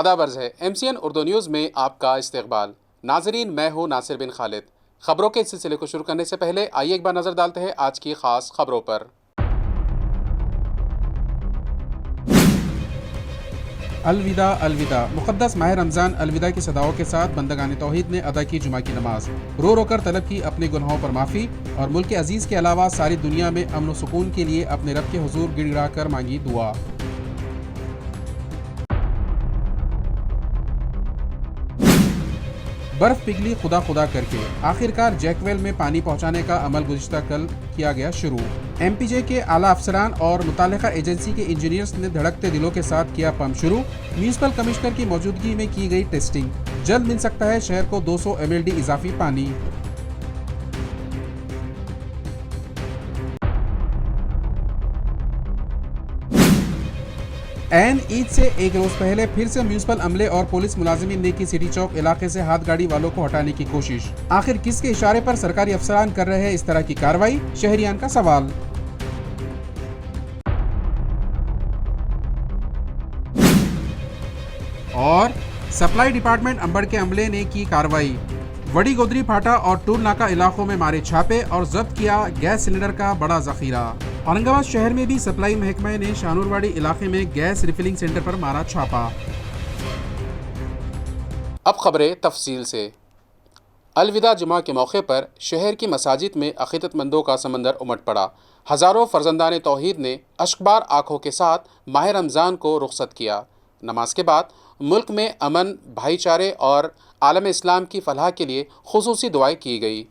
آداب عرض ہے MCN اردو نیوز میں آپ کا استقبال۔ ناظرین، میں ہوں ناصر بن خالد۔ خبروں کے سلسلے کو شروع کرنے سے پہلے آئیے ایک بار نظر ڈالتے ہیں آج کی خاص خبروں پر۔ الوداع الوداع، مقدس ماہ رمضان الوداع کی صداؤں کے ساتھ بندگان توحید نے ادا کی جمعہ کی نماز، رو رو کر طلب کی اپنے گناہوں پر معافی اور ملک عزیز کے علاوہ ساری دنیا میں امن و سکون کے لیے اپنے رب کے حضور گڑ گڑا کر مانگی دعا۔ برف پگھلی خدا خدا کر کے، آخرکار جیک ویل میں پانی پہنچانے کا عمل گزشتہ کل کیا گیا شروع۔ MPJ کے اعلیٰ افسران اور متعلقہ ایجنسی کے انجینئرز نے دھڑکتے دلوں کے ساتھ کیا پمپ شروع۔ میونسپل کمشنر کی موجودگی میں کی گئی ٹیسٹنگ، جلد مل سکتا ہے شہر کو 200 MLD اضافی پانی۔ عین عید سے ایک روز پہلے پھر سے میونسپل عملے اور پولیس ملازمین نے کی سٹی چوک علاقے سے ہاتھ گاڑی والوں کو ہٹانے کی کوشش۔ آخر کس کے اشارے پر سرکاری افسران کر رہے ہیں اس طرح کی کارروائی؟ شہریان کا سوال۔ اور سپلائی ڈپارٹمنٹ انبڑ کے عملے نے کی کارروائی، وڑی گودری پھاٹا اور ٹول ناکہ علاقوں میں مارے چھاپے اور ضبط کیا گیس سلنڈر کا بڑا ذخیرہ۔ اورنگ آباد شہر میں بھی سپلائی محکمہ نے شانور واڑی علاقے میں گیس ریفلنگ سینٹر پر مارا چھاپا۔ اب خبریں تفصیل سے۔ الوداع جمعہ کے موقع پر شہر کی مساجد میں عقیدت مندوں کا سمندر امٹ پڑا۔ ہزاروں فرزندان توحید نے اشکبار آنکھوں کے ساتھ ماہ رمضان کو رخصت کیا۔ نماز کے بعد ملک میں امن، بھائی چارے اور عالم اسلام کی فلاح کے لیے خصوصی دعائیں کی گئی۔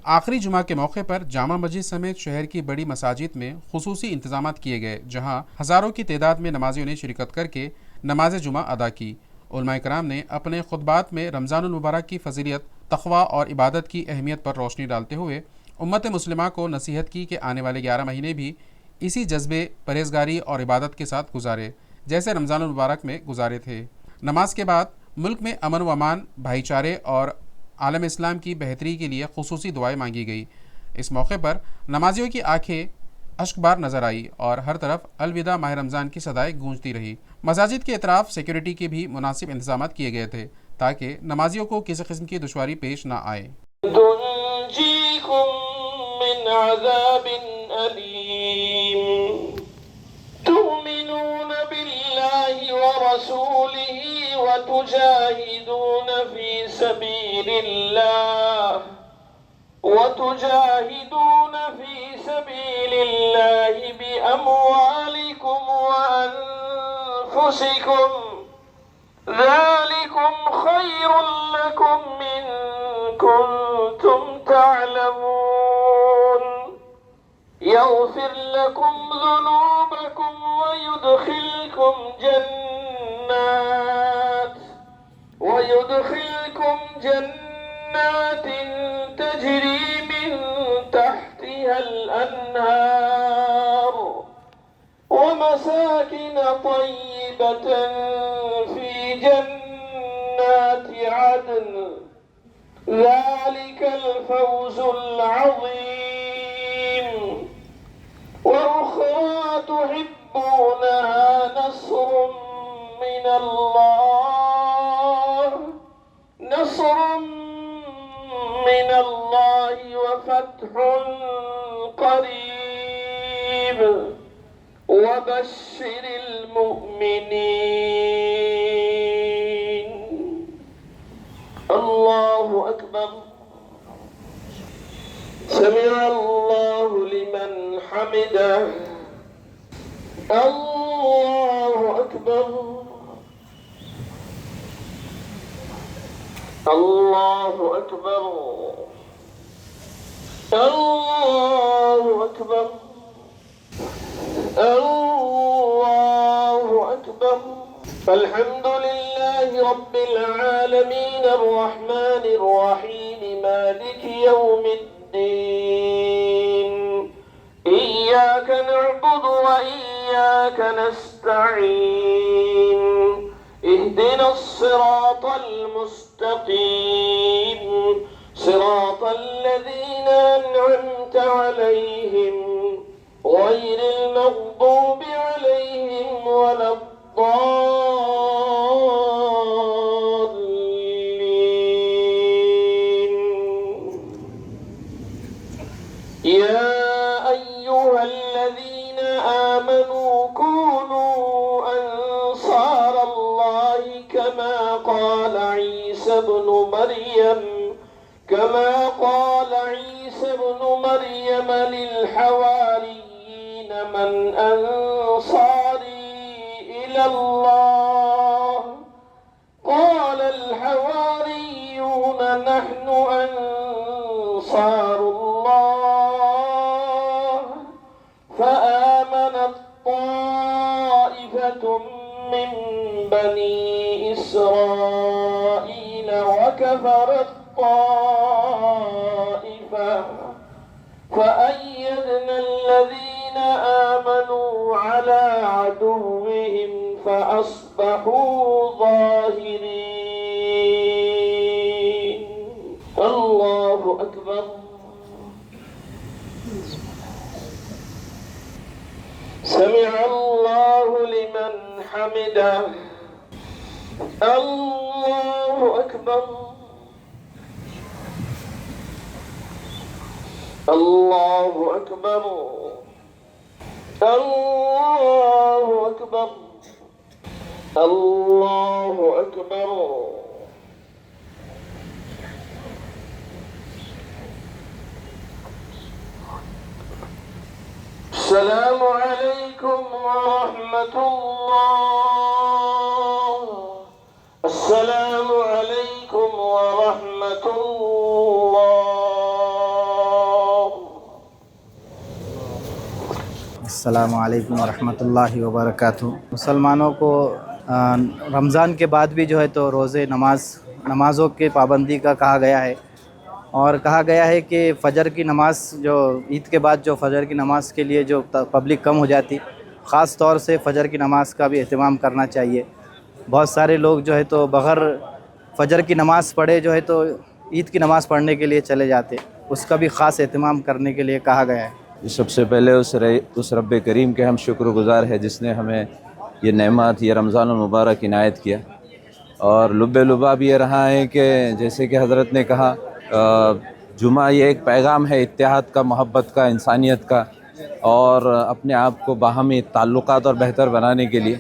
آخری جمعہ کے موقع پر جامع مسجد سمیت شہر کی بڑی مساجد میں خصوصی انتظامات کیے گئے، جہاں ہزاروں کی تعداد میں نمازیوں نے شرکت کر کے نماز جمعہ ادا کی۔ علماء کرام نے اپنے خطبات میں رمضان المبارک کی فضیلت، تقویٰ اور عبادت کی اہمیت پر روشنی ڈالتے ہوئے امت مسلمہ کو نصیحت کی کہ آنے والے 11 مہینے بھی اسی جذبے، پرہیزگاری اور عبادت کے ساتھ گزارے جیسے رمضان المبارک میں گزارے تھے۔ نماز کے بعد ملک میں امن و امان، بھائی چارے اور عالم اسلام کی بہتری کے لیے خصوصی دعائیں مانگی گئی۔ اس موقع پر نمازیوں کی آنکھیں اشکبار نظر آئی اور ہر طرف الوداع ماہ رمضان کی صدائیں گونجتی رہی۔ مساجد کے اطراف سیکیورٹی کے بھی مناسب انتظامات کیے گئے تھے تاکہ نمازیوں کو کسی قسم کی دشواری پیش نہ آئے۔ تنجیکم من عذاب علیم تؤمنون باللہ ورسولہ وتجاہدون فی سبیل اللہ بأموالکم وأنفسکم ذالکم خیر لکم ان کنتم تعلمون یغفر لکم ذنوبکم ويدخلكم جنات تجري من تحتها الأنهار ومساكن طيبة في جنات عدن ذلك الفوز العظيم وأخرى تحبونها نصر من الله وفتح قريب وبشر المؤمنين الله أكبر سمع الله لمن حمده الله أكبر الله أكبر الله أكبر الله أكبر الحمد لله رب العالمين الرحمن الرحيم مالك يوم الدين إياك نعبد وإياك نستعين اهدنا الصراط المستقيم صراط الذين أنعمت عليهم غير المغضوب عليهم ولا الضالين يا أيها الذين آمنوا كونوا أنصار الله كما قال عيسى ابن مريم للحواريين من أنصاري إلى الله قال الحواريون نحن أنصار الله فآمنت طائفة من بني إسرائيل وكفرت طائفة فأيدنا الذين آمنوا على عدوهم فأصبحوا ظاهرين الله أكبر سمع الله لمن حمده الله أكبر الله أكبر الله أكبر الله أكبر السلام عليكم ورحمة الله السلام عليكم ورحمة الله السلام علیکم ورحمۃ اللہ وبرکاتہ۔ مسلمانوں کو رمضان کے بعد بھی جو ہے تو روزے نمازوں کی پابندی کا کہا گیا ہے، اور کہا گیا ہے کہ فجر کی نماز جو عید کے بعد جو فجر کی نماز کے لیے جو پبلک کم ہو جاتی، خاص طور سے فجر کی نماز کا بھی اہتمام کرنا چاہیے۔ بہت سارے لوگ جو ہے تو بغیر فجر کی نماز پڑھے جو ہے تو عید کی نماز پڑھنے کے لیے چلے جاتے، اس کا بھی خاص اہتمام کرنے کے لیے کہا گیا ہے۔ سب سے پہلے اس رب کریم کے ہم شکر گزار ہیں جس نے ہمیں یہ نعمت، یہ رمضان المبارک عنایت کیا، اور لب لباب یہ رہا ہے کہ جیسے کہ حضرت نے کہا جمعہ یہ ایک پیغام ہے اتحاد کا، محبت کا، انسانیت کا، اور اپنے آپ کو باہمی تعلقات اور بہتر بنانے کے لیے۔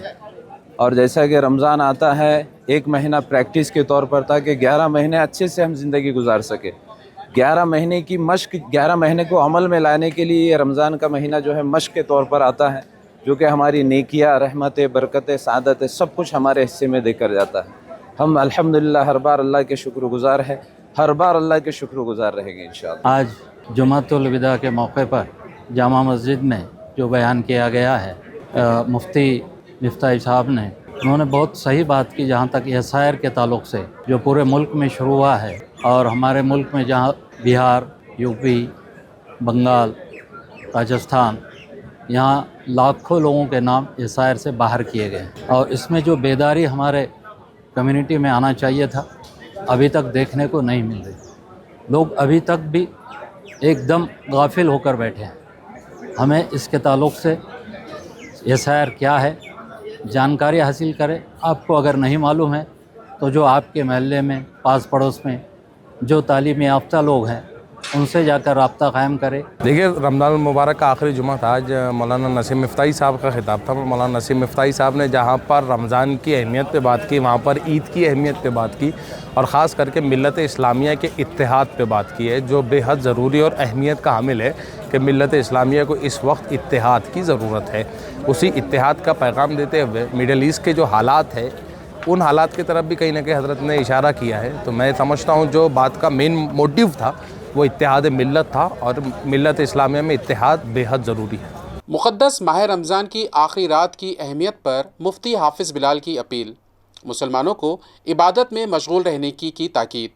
اور جیسا کہ رمضان آتا ہے ایک مہینہ پریکٹس کے طور پر تھا کہ 11 مہینے اچھے سے ہم زندگی گزار سکے، 11 مہینے کی مشق، 11 مہینے کو عمل میں لانے کے لیے یہ رمضان کا مہینہ جو ہے مشق کے طور پر آتا ہے، جو کہ ہماری نیکیاں، رحمتیں، برکتیں، سعادتیں سب کچھ ہمارے حصے میں دے کر جاتا ہے۔ ہم الحمدللہ ہر بار اللہ کے شکر گزار ہیں، ہر بار اللہ کے شکر گزار رہیں گے انشاءاللہ۔ آج جمعۃ الوداع کے موقع پر جامع مسجد میں جو بیان کیا گیا ہے مفتی مفتاح صاحب نے، انہوں نے بہت صحیح بات کی جہاں تک سائر کے تعلق سے جو پورے ملک میں شروع ہوا ہے، اور ہمارے ملک میں جہاں بہار، یو پی، بنگال، راجستھان، یہاں لاکھوں لوگوں کے نام سائر سے باہر کیے گئے، اور اس میں جو بیداری ہمارے کمیونٹی میں آنا چاہیے تھا ابھی تک دیکھنے کو نہیں مل رہی۔ لوگ ابھی تک بھی ایک دم غافل ہو کر بیٹھے ہیں۔ ہمیں اس کے تعلق سے یہ سیر کیا ہے جانکاری حاصل کرے۔ آپ کو اگر نہیں معلوم ہے تو جو آپ کے محلے میں، پاس پڑوس میں جو تعلیم یافتہ لوگ ہیں ان سے جا کر رابطہ قائم کرے۔ دیکھیے رمضان المبارک کا آخری جمعہ تھا، آج مولانا نسیم مفتاحی صاحب کا خطاب تھا۔ مولانا نسیم مفتاحی صاحب نے جہاں پر رمضان کی اہمیت پہ بات کی، وہاں پر عید کی اہمیت پہ بات کی، اور خاص کر کے ملت اسلامیہ کے اتحاد پہ بات کی ہے، جو بے حد ضروری اور اہمیت کا حامل ہے کہ ملت اسلامیہ کو اس وقت اتحاد کی ضرورت ہے۔ اسی اتحاد کا پیغام دیتے ہوئے میڈل ایسٹ کے جو حالات ہیں ان حالات کی طرف بھی کہیں نہ کہیں حضرت نے اشارہ کیا ہے۔ تو میں سمجھتا ہوں جو بات کا مین موٹیو تھا وہ اتحاد ملت تھا، اور ملت اسلامیہ میں اتحاد بے حد ضروری ہے۔ مقدس ماہ رمضان کی آخری رات کی اہمیت پر مفتی حافظ بلال کی اپیل، مسلمانوں کو عبادت میں مشغول رہنے کی تاکید۔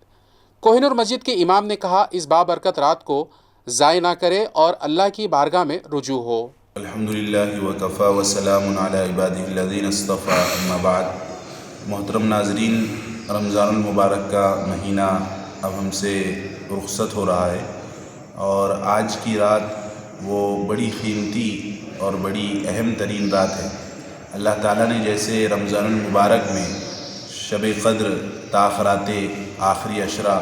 کوہ نور مسجد کے امام نے کہا اس بابرکت رات کو ضائع نہ کرے اور اللہ کی بارگاہ میں رجوع ہو۔ الحمدللہ وکفا وسلام علی عبادہ الذین اصطفیٰ، اما بعد۔ محترم ناظرین، رمضان المبارک کا مہینہ اب ہم سے رخصت ہو رہا ہے، اور آج کی رات وہ بڑی قیمتی اور بڑی اہم ترین رات ہے۔ اللہ تعالیٰ نے جیسے رمضان المبارک میں شب قدر تاخرات آخری عشرہ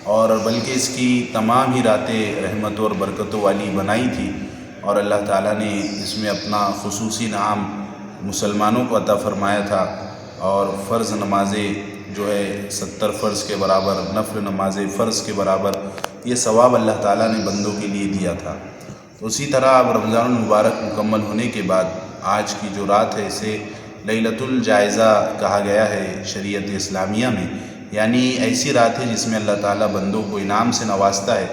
اور بلکہ اس کی تمام ہی راتیں رحمتوں اور برکتوں والی بنائی تھی، اور اللہ تعالیٰ نے اس میں اپنا خصوصی انعام مسلمانوں کو عطا فرمایا تھا، اور فرض نمازیں جو ہے 70 فرض کے برابر، نفل نمازیں فرض کے برابر، یہ ثواب اللہ تعالیٰ نے بندوں کے لیے دیا تھا۔ تو اسی طرح اب رمضان المبارک مکمل ہونے کے بعد آج کی جو رات ہے اسے لیلۃ الجائزہ کہا گیا ہے شریعت اسلامیہ میں، یعنی ایسی رات ہے جس میں اللہ تعالیٰ بندوں کو انعام سے نوازتا ہے،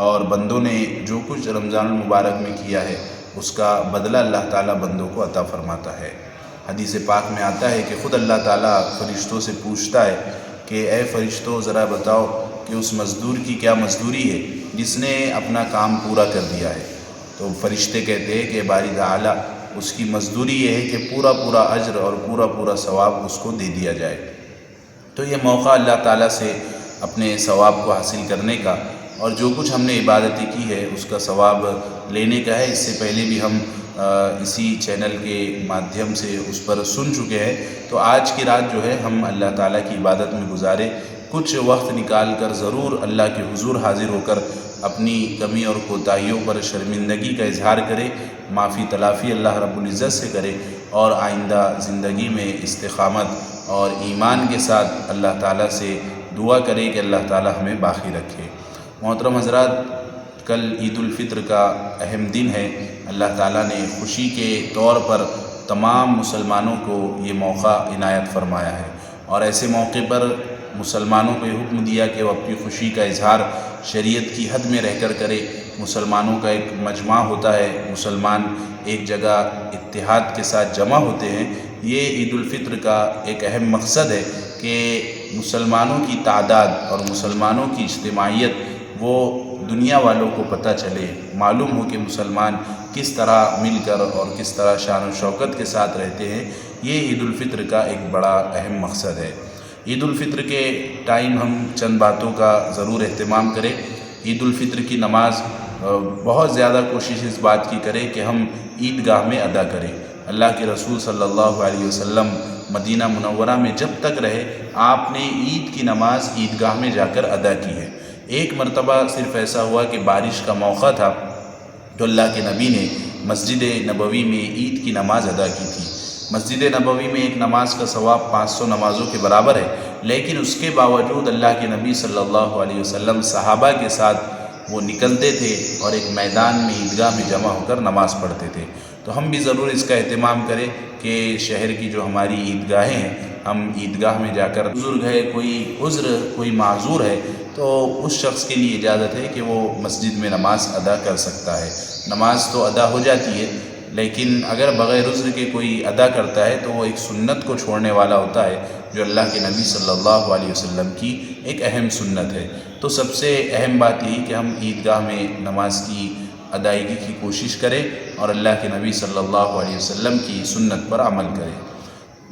اور بندوں نے جو کچھ رمضان المبارک میں کیا ہے اس کا بدلہ اللہ تعالیٰ بندوں کو عطا فرماتا ہے۔ حدیث پاک میں آتا ہے کہ خود اللہ تعالیٰ فرشتوں سے پوچھتا ہے کہ اے فرشتوں ذرا بتاؤ کہ اس مزدور کی کیا مزدوری ہے جس نے اپنا کام پورا کر دیا ہے۔ تو فرشتے کہتے ہیں کہ باری تعالیٰ اس کی مزدوری یہ ہے کہ پورا پورا اجر اور پورا پورا ثواب اس کو دے دیا جائے۔ تو یہ موقع اللہ تعالیٰ سے اپنے ثواب کو حاصل کرنے کا، اور جو کچھ ہم نے عبادتیں کی ہے اس کا ثواب لینے کا ہے۔ اس سے پہلے بھی ہم اسی چینل کے مادھیم سے اس پر سن چکے ہیں، تو آج کی رات جو ہے ہم اللہ تعالیٰ کی عبادت میں گزارے، کچھ وقت نکال کر ضرور اللہ کے حضور حاضر ہو کر اپنی کمی اور کوتاہیوں پر شرمندگی کا اظہار کرے، معافی تلافی اللہ رب العزت سے کرے، اور آئندہ زندگی میں استقامت اور ایمان کے ساتھ اللہ تعالیٰ سے دعا کرے کہ اللہ تعالیٰ ہمیں باقی رکھے۔ محترم حضرات، کل عید الفطر کا اہم دن ہے۔ اللہ تعالیٰ نے خوشی کے طور پر تمام مسلمانوں کو یہ موقع عنایت فرمایا ہے، اور ایسے موقع پر مسلمانوں کو یہ حکم دیا کہ وہ اپنی خوشی کا اظہار شریعت کی حد میں رہ کر کرے۔ مسلمانوں کا ایک مجمع ہوتا ہے، مسلمان ایک جگہ اتحاد کے ساتھ جمع ہوتے ہیں۔ یہ عید الفطر کا ایک اہم مقصد ہے کہ مسلمانوں کی تعداد اور مسلمانوں کی اجتماعیت وہ دنیا والوں کو پتہ چلے، معلوم ہو کہ مسلمان کس طرح مل کر اور کس طرح شان و شوکت کے ساتھ رہتے ہیں۔ یہ عید الفطر کا ایک بڑا اہم مقصد ہے۔ عید الفطر کے ٹائم ہم چند باتوں کا ضرور اہتمام کریں۔ عید الفطر کی نماز بہت زیادہ کوشش اس بات کی کرے کہ ہم عیدگاہ میں ادا کریں۔ اللہ کے رسول صلی اللہ علیہ وسلم مدینہ منورہ میں جب تک رہے، آپ نے عید کی نماز عیدگاہ میں جا کر ادا کی ہے۔ ایک مرتبہ صرف ایسا ہوا کہ بارش کا موقع تھا تو اللہ کے نبی نے مسجد نبوی میں عید کی نماز ادا کی تھی۔ مسجد نبوی میں ایک نماز کا ثواب 500 نمازوں کے برابر ہے، لیکن اس کے باوجود اللہ کے نبی صلی اللہ علیہ وسلم صحابہ کے ساتھ وہ نکلتے تھے اور ایک میدان میں عیدگاہ میں جمع ہو کر نماز پڑھتے تھے۔ تو ہم بھی ضرور اس کا اہتمام کریں کہ شہر کی جو ہماری عیدگاہیں ہیں، ہم عیدگاہ میں جا کر، بزرگ ہے، کوئی عذر، کوئی معذور ہے، تو اس شخص کے لیے اجازت ہے کہ وہ مسجد میں نماز ادا کر سکتا ہے۔ نماز تو ادا ہو جاتی ہے، لیکن اگر بغیر عذر کے کوئی ادا کرتا ہے تو وہ ایک سنت کو چھوڑنے والا ہوتا ہے، جو اللہ کے نبی صلی اللہ علیہ وسلم کی ایک اہم سنت ہے۔ تو سب سے اہم بات یہی کہ ہم عیدگاہ میں نماز کی ادائیگی کی کوشش کریں اور اللہ کے نبی صلی اللہ علیہ وسلم کی سنت پر عمل کریں۔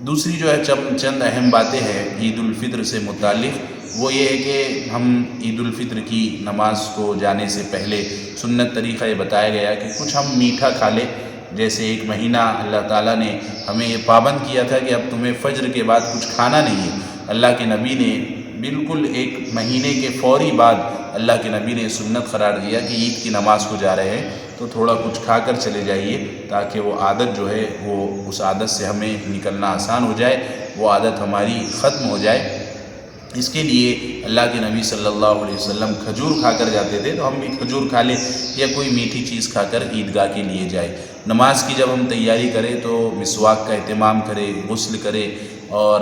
دوسری جو ہے چند اہم باتیں ہیں عید الفطر سے متعلق، وہ یہ ہے کہ ہم عید الفطر کی نماز کو جانے سے پہلے سنت طریقہ یہ بتایا گیا کہ کچھ ہم میٹھا کھا لیں۔ جیسے ایک مہینہ اللہ تعالیٰ نے ہمیں یہ پابند کیا تھا کہ اب تمہیں فجر کے بعد کچھ کھانا نہیں ہے۔ اللہ کے نبی نے بالکل ایک مہینے کے فوری بعد اللہ کے نبی نے سنت قرار دیا کہ عید کی نماز کو جا رہے ہیں تو تھوڑا کچھ کھا کر چلے جائیے، تاکہ وہ عادت جو ہے وہ اس عادت سے ہمیں نکلنا آسان ہو جائے، وہ عادت ہماری ختم ہو جائے۔ اس کے لیے اللہ کے نبی صلی اللہ علیہ وسلم کھجور کھا کر جاتے تھے، تو ہم بھی کھجور کھا لیں یا کوئی میٹھی چیز کھا کر عیدگاہ کے لیے جائے۔ نماز کی جب ہم تیاری کریں تو مسواک کا اہتمام کریں، غسل کریں، اور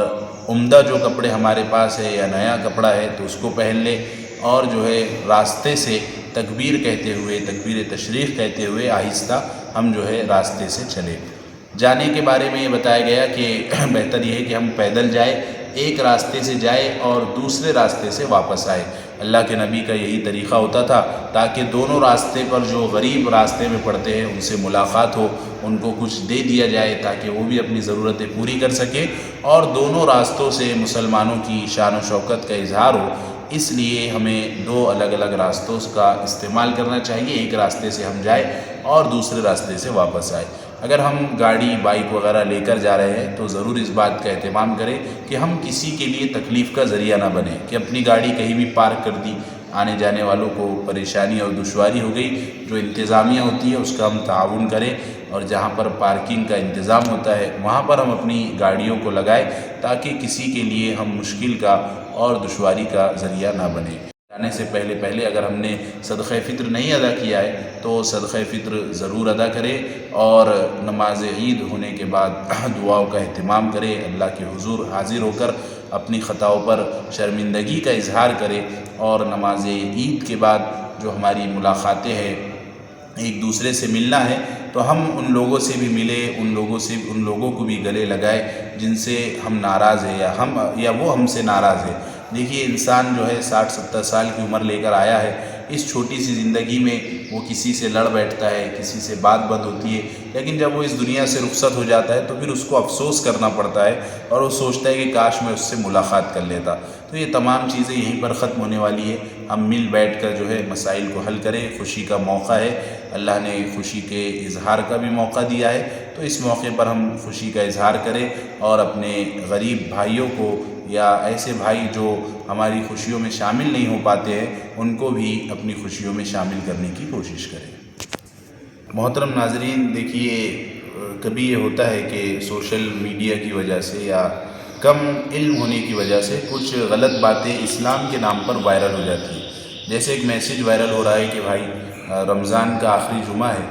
عمدہ جو کپڑے ہمارے پاس ہے یا نیا کپڑا ہے تو اس کو پہن لیں، اور جو ہے راستے سے تکبیر کہتے ہوئے، تکبیر تشریق کہتے ہوئے آہستہ ہم جو ہے راستے سے چلیں۔ جانے کے بارے میں یہ بتایا گیا کہ بہتر یہ ہے کہ ہم پیدل جائیں، ایک راستے سے جائے اور دوسرے راستے سے واپس آئے۔ اللہ کے نبی کا یہی طریقہ ہوتا تھا، تاکہ دونوں راستے پر جو غریب راستے میں پڑتے ہیں ان سے ملاقات ہو، ان کو کچھ دے دیا جائے تاکہ وہ بھی اپنی ضرورتیں پوری کر سکیں، اور دونوں راستوں سے مسلمانوں کی شان و شوکت کا اظہار ہو۔ اس لیے ہمیں دو الگ الگ راستوں کا استعمال کرنا چاہیے، ایک راستے سے ہم جائیں اور دوسرے راستے سے واپس آئے۔ اگر ہم گاڑی بائک وغیرہ لے کر جا رہے ہیں تو ضرور اس بات کا اہتمام کریں کہ ہم کسی کے لیے تکلیف کا ذریعہ نہ بنیں، کہ اپنی گاڑی کہیں بھی پارک کر دی آنے جانے والوں کو پریشانی اور دشواری ہو گئی. جو انتظامیہ ہوتی ہے اس کا ہم تعاون کریں اور جہاں پر پارکنگ کا انتظام ہوتا ہے وہاں پر ہم اپنی گاڑیوں کو لگائیں تاکہ کسی کے لیے ہم مشکل کا اور دشواری کا ذریعہ نہ بنیں. جانے سے پہلے اگر ہم نے صدقہ فطر نہیں ادا کیا ہے تو صدقہ فطر ضرور ادا کرے اور نماز عید ہونے کے بعد دعاؤں کا اہتمام کرے. اللہ کے حضور حاضر ہو کر اپنی خطاؤں پر شرمندگی کا اظہار کرے اور نماز عید کے بعد جو ہماری ملاقاتیں ہیں ایک دوسرے سے ملنا ہے تو ہم ان لوگوں سے بھی ملے، ان لوگوں کو بھی گلے لگائے جن سے ہم ناراض ہیں یا وہ ہم سے ناراض ہے. دیکھیے انسان جو ہے 60-70 سال کی عمر لے کر آیا ہے. اس چھوٹی سی زندگی میں وہ کسی سے لڑ بیٹھتا ہے، کسی سے بات بند ہوتی ہے، لیکن جب وہ اس دنیا سے رخصت ہو جاتا ہے تو پھر اس کو افسوس کرنا پڑتا ہے اور وہ سوچتا ہے کہ کاش میں اس سے ملاقات کر لیتا. تو یہ تمام چیزیں یہیں پر ختم ہونے والی ہے. ہم مل بیٹھ کر جو ہے مسائل کو حل کریں. خوشی کا موقع ہے، اللہ نے خوشی کے اظہار کا بھی موقع دیا ہے، تو اس موقع پر ہم خوشی کا اظہار کریں اور اپنے غریب بھائیوں کو یا ایسے بھائی جو ہماری خوشیوں میں شامل نہیں ہو پاتے ہیں ان کو بھی اپنی خوشیوں میں شامل کرنے کی کوشش کریں. محترم ناظرین، دیکھیے کبھی یہ ہوتا ہے کہ سوشل میڈیا کی وجہ سے یا کم علم ہونے کی وجہ سے کچھ غلط باتیں اسلام کے نام پر وائرل ہو جاتی ہیں. جیسے ایک میسیج وائرل ہو رہا ہے کہ بھائی رمضان کا آخری جمعہ ہے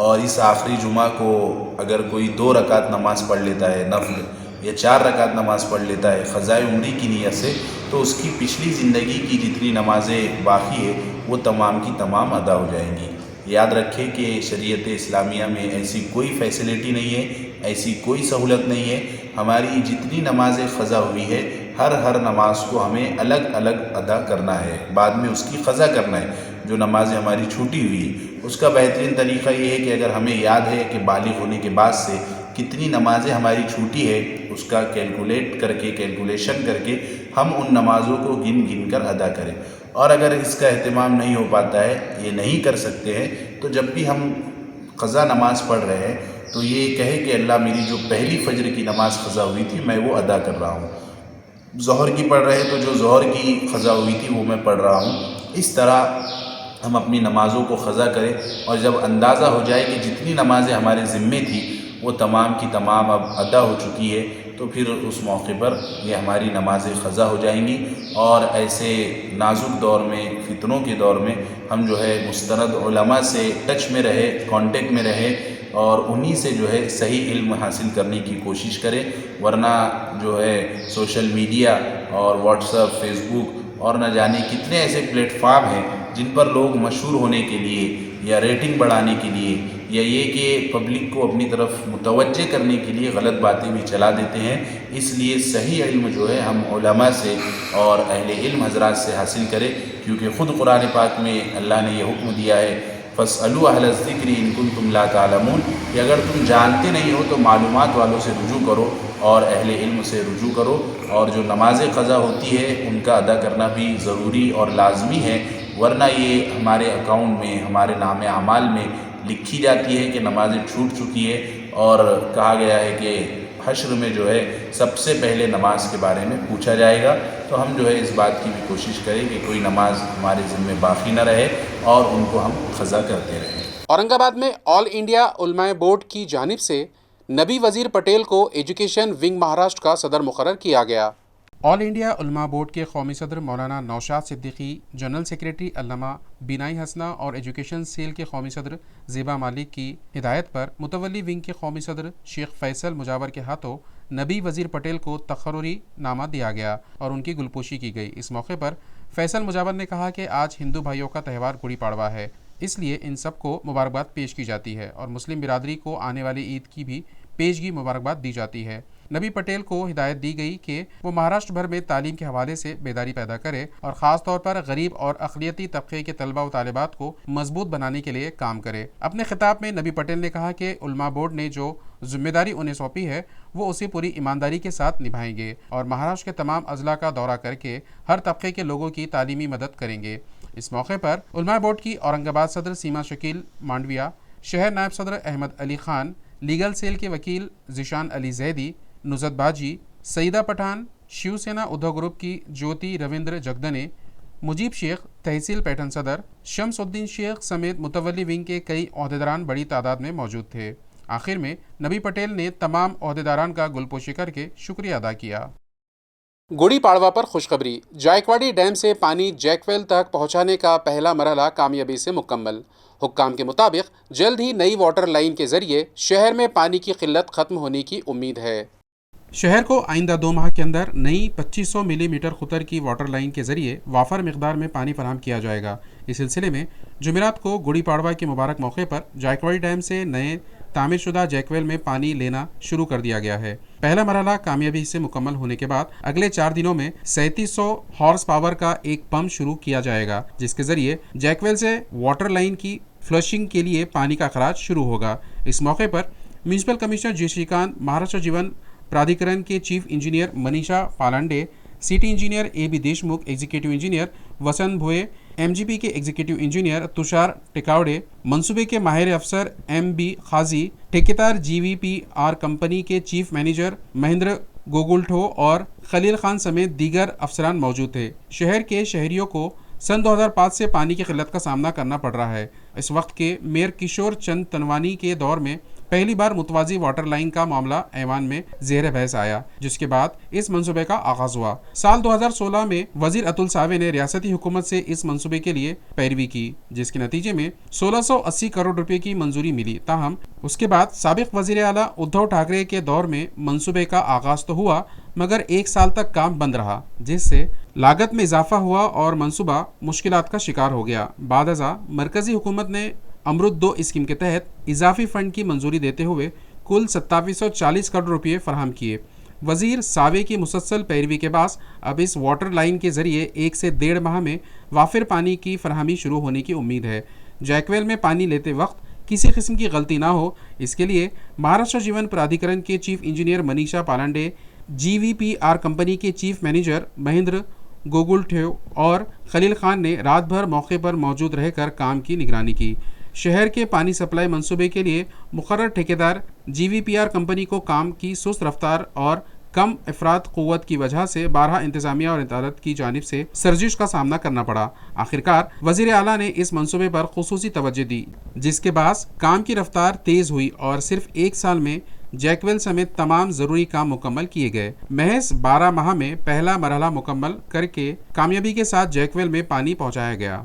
اور اس آخری جمعہ کو اگر کوئی 2 رکعت نماز پڑھ لیتا ہے نفل یا 4 رکعت نماز پڑھ لیتا ہے قضائے عمری کی نیت سے تو اس کی پچھلی زندگی کی جتنی نمازیں باقی ہے وہ تمام کی تمام ادا ہو جائیں گی. یاد رکھیں کہ شریعت اسلامیہ میں ایسی کوئی فیسلٹی نہیں ہے، ایسی کوئی سہولت نہیں ہے. ہماری جتنی نمازیں قضا ہوئی ہے ہر نماز کو ہمیں الگ الگ ادا کرنا ہے، بعد میں اس کی قضا کرنا ہے. جو نمازیں ہماری چھوٹی ہوئی ہے اس کا بہترین طریقہ یہ ہے کہ اگر ہمیں یاد ہے کہ بالغ ہونے کے بعد سے کتنی نمازیں ہماری چھوٹی ہے اس کا کیلکولیشن کر کے ہم ان نمازوں کو گن کر ادا کریں. اور اگر اس کا اہتمام نہیں ہو پاتا ہے، یہ نہیں کر سکتے ہیں، تو جب بھی ہم قضا نماز پڑھ رہے ہیں تو یہ کہے کہ اللہ میری جو پہلی فجر کی نماز قضا ہوئی تھی میں وہ ادا کر رہا ہوں. ظہر کی پڑھ رہے ہیں تو جو ظہر کی قضا ہوئی تھی وہ میں پڑھ رہا ہوں. اس طرح ہم اپنی نمازوں کو قضا کریں اور جب اندازہ ہو جائے کہ جتنی نمازیں ہمارے ذمے تھی وہ تمام کی تمام اب ادا ہو چکی ہے تو پھر اس موقع پر یہ ہماری نمازیں قضا ہو جائیں گی. اور ایسے نازک دور میں، فتنوں کے دور میں ہم جو ہے مستند علماء سے ٹچ میں رہے، کانٹیکٹ میں رہے اور انہی سے جو ہے صحیح علم حاصل کرنے کی کوشش کریں. ورنہ جو ہے سوشل میڈیا اور واٹس ایپ، فیس بک اور نہ جانے کتنے ایسے پلیٹ فارم ہیں جن پر لوگ مشہور ہونے کے لیے یا ریٹنگ بڑھانے کے لیے یا یہ کہ پبلک کو اپنی طرف متوجہ کرنے کے لیے غلط باتیں بھی چلا دیتے ہیں. اس لیے صحیح علم جو ہے ہم علماء سے اور اہل علم حضرات سے حاصل کریں، کیونکہ خود قرآن پاک میں اللہ نے یہ حکم دیا ہے فَاسْأَلُوا أَهْلَ الذِّكْرِ إِن كُنتُمْ لَا تَعْلَمُونَ کہ اگر تم جانتے نہیں ہو تو معلومات والوں سے رجوع کرو اور اہل علم سے رجوع کرو. اور جو نماز قضا ہوتی ہے ان کا ادا کرنا بھی ضروری اور لازمی ہے، ورنہ یہ ہمارے اکاؤنٹ میں، ہمارے نام اعمال میں لکھی جاتی ہے کہ نمازیں چھوٹ چکی ہے. اور کہا گیا ہے کہ حشر میں جو ہے سب سے پہلے نماز کے بارے میں پوچھا جائے گا. تو ہم جو ہے اس بات کی بھی کوشش کریں کہ کوئی نماز ہمارے ذمے باقی نہ رہے اور ان کو ہم قضا کرتے رہیں. اورنگ آباد میں آل انڈیا علماء بورڈ کی جانب سے نبی وزیر پٹیل کو ایجوکیشن ونگ مہاراشٹر کا صدر مقرر کیا گیا. آل انڈیا علماء بورڈ کے قومی صدر مولانا نوشاد صدیقی، جنرل سیکریٹری علامہ بینائی حسنہ اور ایجوکیشن سیل کے قومی صدر زیبا مالک کی ہدایت پر متولی ونگ کے قومی صدر شیخ فیصل مجاور کے ہاتھوں نبی وزیر پٹیل کو تقرری نامہ دیا گیا اور ان کی گلپوشی کی گئی. اس موقع پر فیصل مجاور نے کہا کہ آج ہندو بھائیوں کا تہوار گڑی پاڑوا ہے، اس لیے ان سب کو مبارکباد پیش کی جاتی ہے اور مسلم برادری کو آنے والی عید کی بھی پیشگی مبارکباد دی جاتی ہے. نبی پٹیل کو ہدایت دی گئی کہ وہ مہاراشٹر بھر میں تعلیم کے حوالے سے بیداری پیدا کرے اور خاص طور پر غریب اور اقلیتی طبقے کے طلبہ و طالبات کو مضبوط بنانے کے لیے کام کرے. اپنے خطاب میں نبی پٹیل نے کہا کہ علماء بورڈ نے جو ذمہ داری انہیں سونپی ہے وہ اسے پوری ایمانداری کے ساتھ نبھائیں گے اور مہاراشٹر کے تمام اضلاع کا دورہ کر کے ہر طبقے کے لوگوں کی تعلیمی مدد کریں گے. اس موقع پر علماء بورڈ کی اورنگ آباد صدر سیما شکیل مانڈویا، شہر نائب صدر احمد علی خان، لیگل سیل کے وکیل ذیشان علی زیدی، نصرت باجی، سعیدہ پٹھان، شیو سینا ادھو گروپ کی جیوتی رویندر جگدنے، मुजीब शेख तहसील पैठन सदर, शम्सुद्दीन शेख समेत मुतवल्ली विंग के कई ओहदेदारान बड़ी तादाद में मौजूद थे। आखिर में नबी पटेल ने तमाम ओहदेदारान का गुलपोशी करके शुक्रिया अदा किया। गुड़ी पाड़वा पर खुशखबरी, जायकवाड़ी डैम से पानी जैकवेल तक पहुंचाने का पहला मरहला कामयाबी से मुकम्मल। हुक्काम के मुताबिक जल्द ही नई वाटर लाइन के जरिए शहर में पानी की किल्लत खत्म होने की उम्मीद है। शहर को आइंदा 2 माह के अंदर नई 2500 मिलीमीटर खुतर की वाटर लाइन के जरिए वाफर मिकदार में पानी फराहम किया जाएगा। इस सिलसिले में जुमेरात को गुड़ी पाड़वा के मुबारक मौके पर जायकवाड़ी डैम से नए तामीर शुदा जैकवेल में पानी लेना शुरू कर दिया गया है। पहला मरहला कामयाबी से मुकम्मल होने के बाद अगले 4 दिनों में 3700 हॉर्स पावर का एक पंप शुरू किया जाएगा, जिसके जरिए जैकवेल से वाटर लाइन की फ्लशिंग के लिए पानी का खराज शुरू होगा। इस मौके पर municipal commissioner G Srikanth, Maharashtra Jeevan Pradhikaran के chief engineer Manisha Palande, city engineer A B. Deshmukh, executive engineer Vasant Bhoye, M G P के एग्जीक्यूटिव इंजीनियर तुषार टिकावड़े, मंसूबे के माहिर अफसर एम.बी. खाजी, ठेकेदार जीवीपीआर कंपनी के चीफ मैनेजर महेंद्र गोगुलठो और खलील खान समेत दीगर अफसरान मौजूद थे। शहर के शहरियों को सन 2005 से पानी की किल्लत का सामना करना पड़ रहा है। इस वक्त के मेयर किशोर चंद तनवानी के दौर में पहली बार मुतवाजी वाटर लाइन का मामला ऐवान में ज़ेर बहस आया, जिसके बाद इस मंसूबे का आगाज हुआ। साल 2016 में वजीर अतुल सावे ने रियासती हुकूमत से इस मंसूबे के लिए पैरवी की, जिसके नतीजे में 1680 करोड़ रुपए की मंजूरी मिली। ताहम उसके बाद साबिक वजीर आला उद्धव ठाकरे के दौर में मंसूबे का आगाज तो हुआ, मगर 1 साल तक काम बंद रहा, जिससे लागत में इजाफा हुआ और मंसूबा मुश्किलात का शिकार हो गया। बादअज़ा मरकजी हुकूमत ने अमृत 2 स्कीम के तहत इजाफी फंड की मंजूरी देते हुए कुल 2740 करोड़ रुपये फराहम किए। वजीर सावे की मुसलसल पैरवी के बाद अब इस वाटर लाइन के जरिए 1 से 1.5 माह में वाफिर पानी की फराहमी शुरू होने की उम्मीद है। जैकवेल में पानी लेते वक्त किसी किस्म की गलती ना हो, इसके लिए महाराष्ट्र जीवन प्राधिकरण के chief engineer Manisha Palande, G V P R company के चीफ मैनेजर महेंद्र गोगुलठो और खलील खान ने रात भर मौके पर मौजूद रहकर काम की निगरानी की। शहर के पानी सप्लाई मंसूबे के लिए मुकर्रर ठेकेदार जीवीपीआर कंपनी को काम की सुस्त रफ्तार और कम अफराद क़ुव्वत की वजह से बारहा इंतजामिया और अदालत की जानिब से सर्जिश का सामना करना पड़ा। आखिरकार वजीर आला ने इस मंसूबे पर खुसूसी तवज्जो दी, जिसके बाद काम की रफ्तार तेज़ हुई और सिर्फ 1 साल में जैकवेल समेत तमाम ज़रूरी काम मुकम्मल किए गए। महज 12 माह में पहला मरहला मुकम्मल करके कामयाबी के साथ जैकवेल में पानी पहुँचाया गया।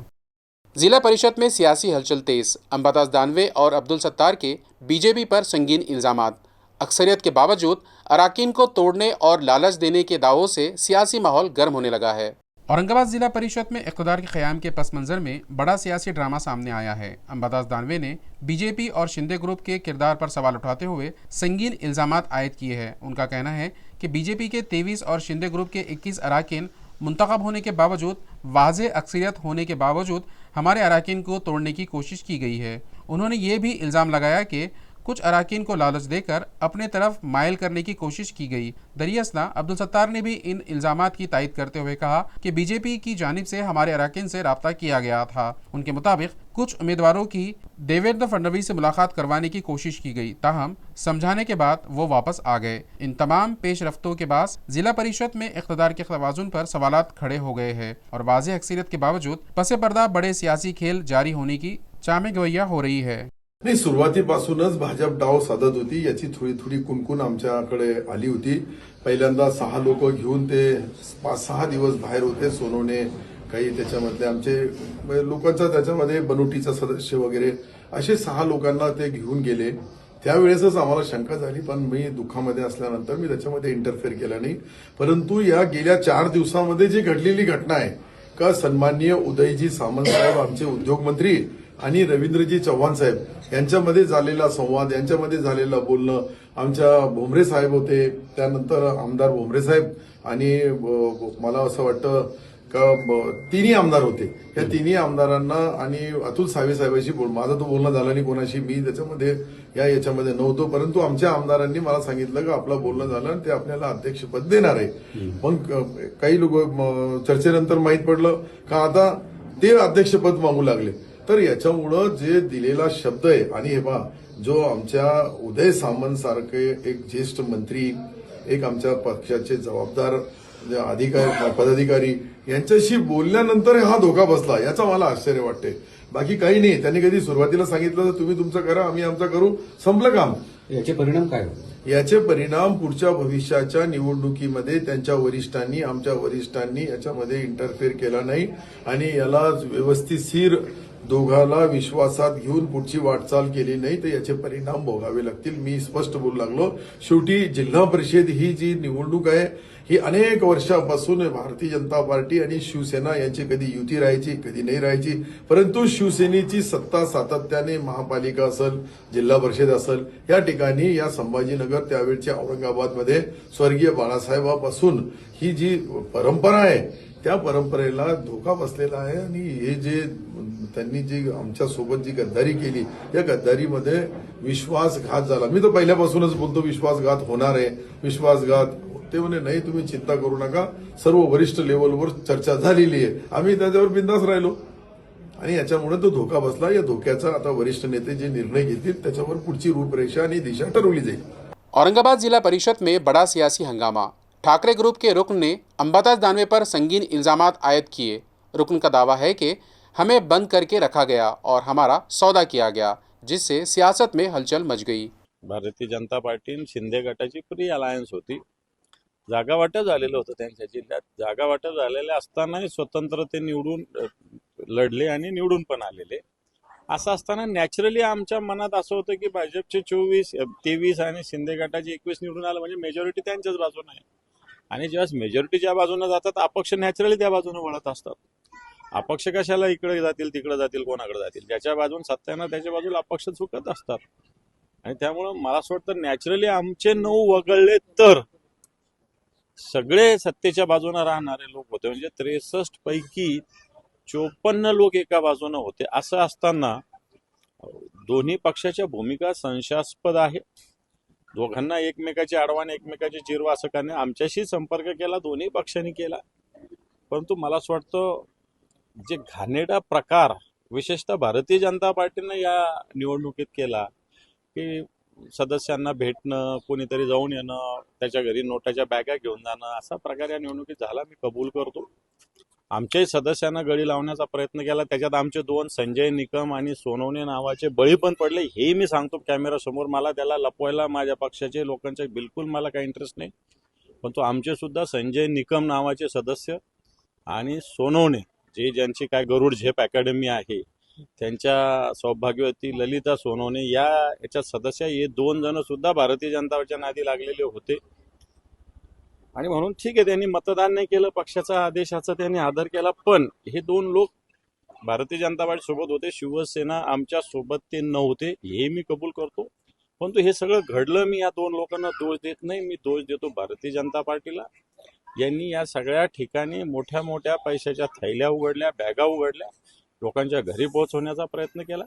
जिला परिषद में सियासी हलचल तेज, अंबादास दानवे और अब्दुल सत्तार के बीजेपी पर संगीन इल्ज़ामात। अक्सरियत के बावजूद अराकीन को तोड़ने और लालच देने के दावों से सियासी माहौल गर्म होने लगा है। औरंगाबाद जिला परिषद में इक़्तिदार के क़याम के पस मंज़र में बड़ा सियासी ड्रामा सामने आया है। अंबादास दानवे ने बीजेपी और शिंदे ग्रुप के किरदार पर सवाल उठाते हुए संगीन इल्ज़ामात आयद किए हैं। उनका कहना है कि बीजेपी के 23 और शिंदे ग्रुप के 21 अराकीन मुंतखब होने के बावजूद, वाज़े अक्सरियत होने के बावजूद हमारे अराकीन को तोड़ने की कोशिश की गई है। उन्होंने ये भी इल्ज़ाम लगाया कि कुछ अराकीन को लालच देकर अपने तरफ मायल करने की कोशिश की गई। दरियासना अब्दुल सत्तार ने भी इन इल्ज़ामात की तायद करते हुए कहा कि बीजेपी की जानिब से हमारे अराकीन से राब्ता किया गया था। उनके मुताबिक कुछ उम्मीदवारों की देवेंद्र फडणवीस से मुलाकात करवाने की कोशिश की गई, ताहम समझाने के बाद वो वापस आ गए। इन तमाम पेश रफ्तों के बाद जिला परिषद में इक़्तिदार के तवाज़ुन पर सवालात खड़े हो गए हैं और वाज़ेह अक्सरियत के बावजूद पसे पर्दा बड़े सियासी खेल जारी होने की चामे गवैया हो रही है। नाही, सुरुवातीपासूनच भाजप डाव साधत होती, याची थोडी थोडी कुणकुण आमच्याकडे आली होती। पहिल्यांदा 6 लोक घेऊन ते 5-6 दिवस बाहेर होते। सोनवणे, काही त्याच्यामधले आमचे लोकांचा त्याच्यामध्ये बनवटीचा सदस्य वगैरे असे 6 लोकांना ते घेऊन गेले। त्यावेळेसच आम्हाला शंका झाली, पण मी दुःखामध्ये असल्यानंतर मी त्याच्यामध्ये इंटरफेअर केला नाही। परंतु या गेल्या 4 दिवसामध्ये जी घडलेली घटना आहे का सन्माननीय उदयजी सामंत साहेब आमचे उद्योगमंत्री आणि रवींद्रजी चव्हाण साहेब यांच्यामध्ये झालेला संवाद, यांच्यामध्ये झालेलं बोलणं, आमच्या भोमरे साहेब होते, त्यानंतर आमदार भोमरे साहेब आणि मला असं वाटतं का 3 आमदार होते। या 3 आमदारांना आणि अतुल सावे साहेबांशी माझं तो बोलणं झालं नाही कोणाशी, मी त्याच्यामध्ये याच्यामध्ये नव्हतो। परंतु आमच्या आमदारांनी मला सांगितलं की आपलं बोलणं झालं आणि ते आपल्याला अध्यक्षपद देणार आहे। मग काही लोक चर्चेनंतर माहीत पडलं का आता ते अध्यक्षपद मागू लागले। तर याच्यामुळं जे दिलेला शब्द आहे आणि हे पहा, जो आमच्या उदय सामंत सारखे एक ज्येष्ठ मंत्री, एक आमच्या पक्षाचे जबाबदार जे अधिकारी पदाधिकारी यांच्याशी बोलल्यानंतर हा धोका बसला, याचा मला आश्चर्य वाटते. बाकी काही नाही. त्यांनी कधी सुरुवातीला सांगितलं तर तुम्ही तुमचं करा, आम्ही आमचं करू, संपलं काम. याचे परिणाम काय होते? याचे परिणाम पुढच्या भविष्याच्या निवडणुकीमध्ये त्यांच्या वरिष्ठांनी, आमच्या वरिष्ठांनी याच्यामध्ये इंटरफेअर केला नाही आणि याला व्यवस्थितशीर दोघाला विश्वासात घेऊन पुढची वाटचाल केली नाही तर याचे परिणाम भोगावे लागतील. मी स्पष्ट बोलू लागलो. शेवटी जिल्हा परिषद ही जी निवडणूक आहे ही अनेक वर्षापासून भारतीय जनता पार्टी आणि शिवसेना यांची कधी युती राहायची, कधी नाही राहायची, परंतु शिवसेनेची सत्ता सातत्याने महापालिका असेल, जिल्हा परिषद असेल, या ठिकाणी या संभाजीनगर त्यावेळच्या औरंगाबादमध्ये स्वर्गीय बाळासाहेबापासून ही जी परंपरा आहे त्या परंपरेला धोका बसलेला आहे आणि हे जे त्यांनी जी आमच्यासोबत जी गद्दारी केली या गद्दारीमध्ये विश्वासघात झाला. मी तर पहिल्यापासूनच बोलतो विश्वासघात होणार आहे, विश्वासघात. ते म्हणे नाही तुम्ही चिंता करू नका, सर्व वरिष्ठ लेवलवर चर्चा झालेली आहे. आम्ही त्याच्यावर बिंदास राहिलो आणि याच्यामुळे तो धोका बसला. या धोक्याचा आता वरिष्ठ नेते जे निर्णय घेतील त्याच्यावर पुढची रूपरेषा आणि दिशा ठरवली जाईल. औरंगाबाद जिला परिषद में बड़ा सियासी हंगामा. ठाकरे ग्रुप के रुकन ने अंबादास दानवे पर संगीन इल्जामात आयद किए. रुकन का दावा है कि हमें बंद करके रखा गया और हमारा सौदा किया गया, जिससे सियासत में हलचल मच गई. भारतीय जनता पार्टी आणि शिंदे गटाची प्री अलायन्स होती. जागा वाटप झालेलं होतं त्यांच्या जिल्ह्यात. जागा वाटप झालेले असतानाही स्वतंत्र ते निवडून लढले आणि निवडून पण आलेले. असं असताना नॅचरली आमच्या मनात असं होतं की भाजपचे 23 आणि शिंदे गटाचे 21 निवडून आलं म्हणजे मेजॉरिटी त्यांच्याच बाजूने आहे. आणि जेव्हा मेजॉरिटीच्या बाजूने जातात अपक्ष नॅचरली त्या बाजूने वळत असतात. अपक्ष कशाला इकडे जातील तिकडे जातील कोणाकडे जातील, ज्याच्या बाजून सत्ता ना त्याच्या बाजूला अपक्ष चुकत असतात. आणि त्यामुळं मला असं वाटतं नॅचरली आमचे 9 वगळले तर सगळे सत्तेच्या बाजूने राहणारे लोक होते. म्हणजे 63 पैकी 54 लोक एका बाजूने होते. असं असताना दोन्ही पक्षाच्या भूमिका संशयास्पद आहे. दोघांना एकमेकाची आडवान एकमेकाची चिरवा असं करणे. आमच्याशी संपर्क केला दोन्ही पक्षांनी केला, परंतु मला असं वाटतं जे घाणेरडा प्रकार विशेषतः भारतीय जनता पार्टीनं या निवडणुकीत केला की सदस्यांना भेटणं, कोणीतरी जाऊन येणं, त्याच्या घरी नोटाच्या बॅगा घेऊन जाणं, असा प्रकार या निवडणुकीत झाला मी कबूल करतो. आमच्याही सदस्यांना गळी लावण्याचा प्रयत्न केला. त्याच्यात आमचे 2 संजय निकम आणि सोनवणे नावाचे बळी पण पडले. हे मी सांगतो कॅमेरा समोर. मला त्याला लपवायला माझ्या पक्षाचे लोकांच्या बिलकुल मला काही इंटरेस्ट नाही, पण तो आमचे सुद्धा संजय निकम नावाचे सदस्य आणि सोनवणे जे ज्यांची काय गरुड झेप अकॅडमी आहे त्यांच्या सौभाग्यवती ललिता सोनवणे याच्या सदस्य हे 2 जण सुद्धा भारतीय जनता पार्टीच्या नादी लागलेले होते. आणि म्हणून ठीक आहे त्यांनी मतदान नाही केलं, पक्षाचा आदेशाचा त्यांनी आदर केला, पण हे 2 लोक भारतीय जनता पार्टी सोबत होते. शिवसेना आमच्या सोबत ते नव्हते हे मी कबूल करतो. परंतु हे सगळं घडलं. मी या 2 लोकांना दोष देत नाही, मी दोष देतो भारतीय जनता पार्टीला. यांनी या सगळ्या ठिकाणी मोठ्या मोठ्या पैशाच्या थैल्या उघडल्या, बॅगा उघडल्या, लोकांच्या घरी पोहोचवण्याचा प्रयत्न केला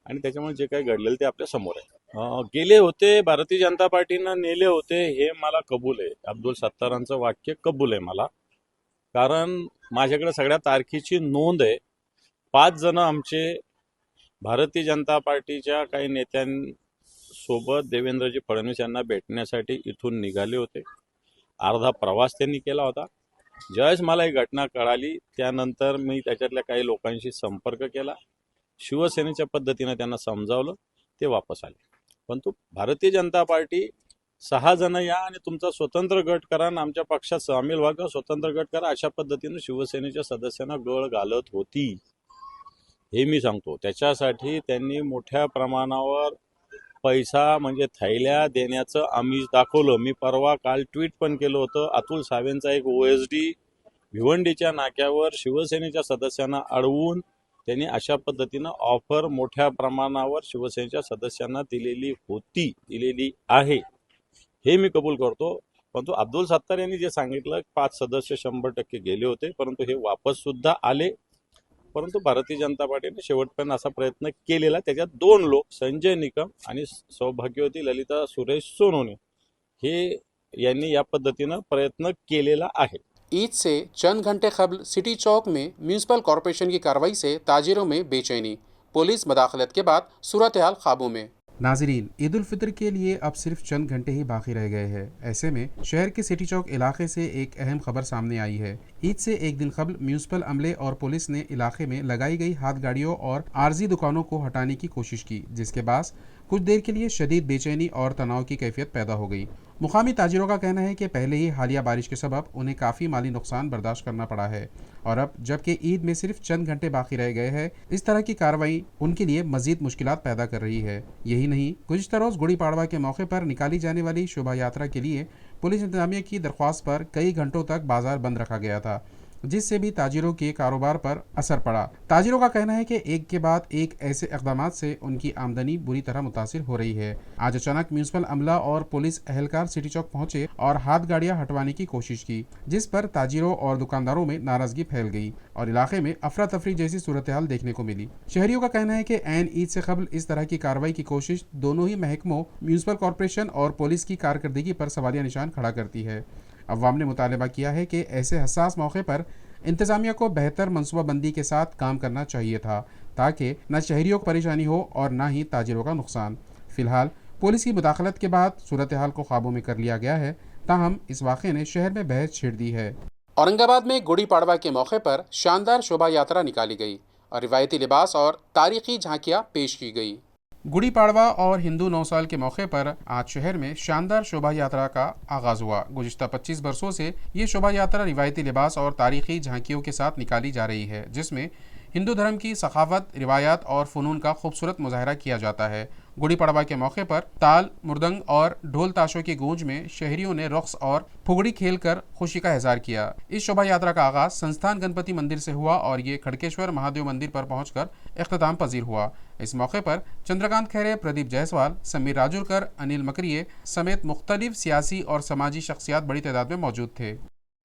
आणि त्याच्यामुळे जे काही घडलेलं ते आपल्या समोर आहे. गेले होते भारतीय जनता पार्टीनं नेले होते हे मला कबूल आहे. अब्दुल सत्तारांचं वाक्य कबूल आहे मला, कारण माझ्याकडे सगळ्या तारखेची नोंद आहे. 5 जण आमचे भारतीय जनता पार्टीच्या काही नेत्यांसोबत देवेंद्रजी फडणवीस यांना भेटण्यासाठी इथून निघाले होते. अर्धा प्रवास त्यांनी केला होता. ज्यावेळेस मला ही घटना कळाली त्यानंतर मी त्याच्यातल्या काही लोकांशी संपर्क केला. शिवसेनेच्या पद्धतीने त्यांना समजावलं, ते वापस आले. परंतु भारतीय जनता पार्टी 6 जण या आणि तुमचा स्वतंत्र गट करा आणि आमच्या पक्षात सामील व्हा, स्वतंत्र गट करा, अशा पद्धतीने शिवसेनेच्या सदस्यांना गळ घालत होती हे मी सांगतो. त्याच्यासाठी त्यांनी मोठ्या प्रमाणावर पैसा म्हणजे थैल्या देण्याचं आमिष दाखवलं. मी परवा काल ट्विट पण केलं होतं. अतुल सावेंचा एक OSD भिवंडीच्या नाक्यावर शिवसेनेच्या सदस्यांना अडवून त्यांनी अशा पद्धतीनं ऑफर मोठ्या प्रमाणावर शिवसेनेच्या सदस्यांना दिलेली आहे हे मी कबूल करतो. परंतु अब्दुल सत्तार यांनी जे सांगितलं 5 सदस्य 100% गेले होते, परंतु हे वापस सुद्धा आले. परंतु भारतीय जनता पार्टीने शेवटपर्यंत असा प्रयत्न केलेला. त्याच्यात 2 लोक संजय निकम आणि सौभाग्यवती ललिता सुरेश सोनवणे हे यांनी या पद्धतीनं प्रयत्न केलेला आहे. ईद से चंद घंटे कबल सिटी चौक में म्यूनसिपल कॉरपोरेशन की कार्रवाई से ताजिरों में बेचैनी. पुलिस मदाखलत के बाद सूरत हाल काबू में. नाजरीन, ईद उल फितर के लिए अब सिर्फ चंद घंटे ही बाकी रह गए हैं। ऐसे में शहर के सिटी चौक इलाके से एक अहम खबर सामने आई है। ईद से एक दिन कबल म्यूनिसिपल अमले और पुलिस ने इलाके में लगाई गई हाथ गाड़ियों और आर्जी दुकानों को हटाने की कोशिश की, जिसके बाद कुछ देर के लिए शदीद बेचैनी और तनाव की कैफियत पैदा हो गई। मुकामी ताजिरों का कहना है कि पहले ही हालिया बारिश के सबब उन्हें काफ़ी माली नुकसान बर्दाश्त करना पड़ा है, और अब जबकि ईद में सिर्फ चंद घंटे बाकी रह गए हैं, इस तरह की कार्रवाई उनके लिए मजीद मुश्किलात पैदा कर रही है। यही नहीं, गुज़िश्ता रोज़ गुड़ी पाड़वा के मौके पर निकाली जाने वाली शोभा यात्रा के लिए पुलिस इंतजामिया की दरख्वास्त पर कई घंटों तक बाजार बंद रखा गया था, जिससे भी ताजिरों के कारोबार पर असर पड़ा। ताजिरों का कहना है कि एक के बाद एक ऐसे इक़दाम से उनकी आमदनी बुरी तरह मुतासिर हो रही है। आज अचानक म्यूनिसिपल अमला और पुलिस अहलकार सिटी चौक पहुंचे और हाथ गाड़ियां हटवाने की कोशिश की, जिस पर ताजिरों और दुकानदारों में नाराजगी फैल गई और इलाके में अफरा तफरी जैसी सूरत हाल देखने को मिली। शहरियों का कहना है कि ऐन ईद से कबल इस तरह की कार्रवाई की कोशिश दोनों ही महकमों म्यूनिसिपल कॉरपोरेशन और पुलिस की कारकर्दगी पर सवालिया निशान खड़ा करती है। अवाम ने मुतालबा किया है कि ऐसे हसास मौके पर इंतज़ामिया को बेहतर मनसूबाबंदी के साथ काम करना चाहिए था, ताकि न शहरियों को परेशानी हो और न ही ताजिरों का नुकसान। फ़िलहाल पुलिस की मुदाखलत के बाद सूरत हाल को काबू में कर लिया गया है, ताहम इस वाक़े ने शहर में बहस छेड़ दी है। औरंगाबाद में गुड़ी पाड़वा के मौके पर शानदार शोभा यात्रा निकाली गई और रिवायती लिबास और तारीखी झांकियाँ पेश की गई। गुड़ी पाड़वा और हिंदू नौ साल के मौके पर आज शहर में शानदार शोभा यात्रा का आगाज हुआ। गुज़िश्ता 25 बरसों से ये शोभा यात्रा रिवायती लिबास और तारीखी झांकियों के साथ निकाली जा रही है, जिसमें हिंदू धर्म की सखावत, रिवायात और फ़नून का खूबसूरत मुजाहरा किया जाता है। गुड़ी पड़वा के मौके पर ताल, मुर्दंग और ढोल ताशों की गूंज में शहरियों ने रक़्स और फुगड़ी खेल कर खुशी का इज़हार किया। इस शोभा यात्रा का आगाज़ संस्थान गणपति मंदिर से हुआ और ये खड़केश्वर महादेव मंदिर पर पहुंचकर इख्तिताम पजीर हुआ। इस मौके पर चंद्रकांत खैरे, प्रदीप जायसवाल, समीर राजुरकर, अनिल मकरिये समेत मुख्तलिफ सियासी और समाजी शख्सियात बड़ी तादाद में मौजूद थे।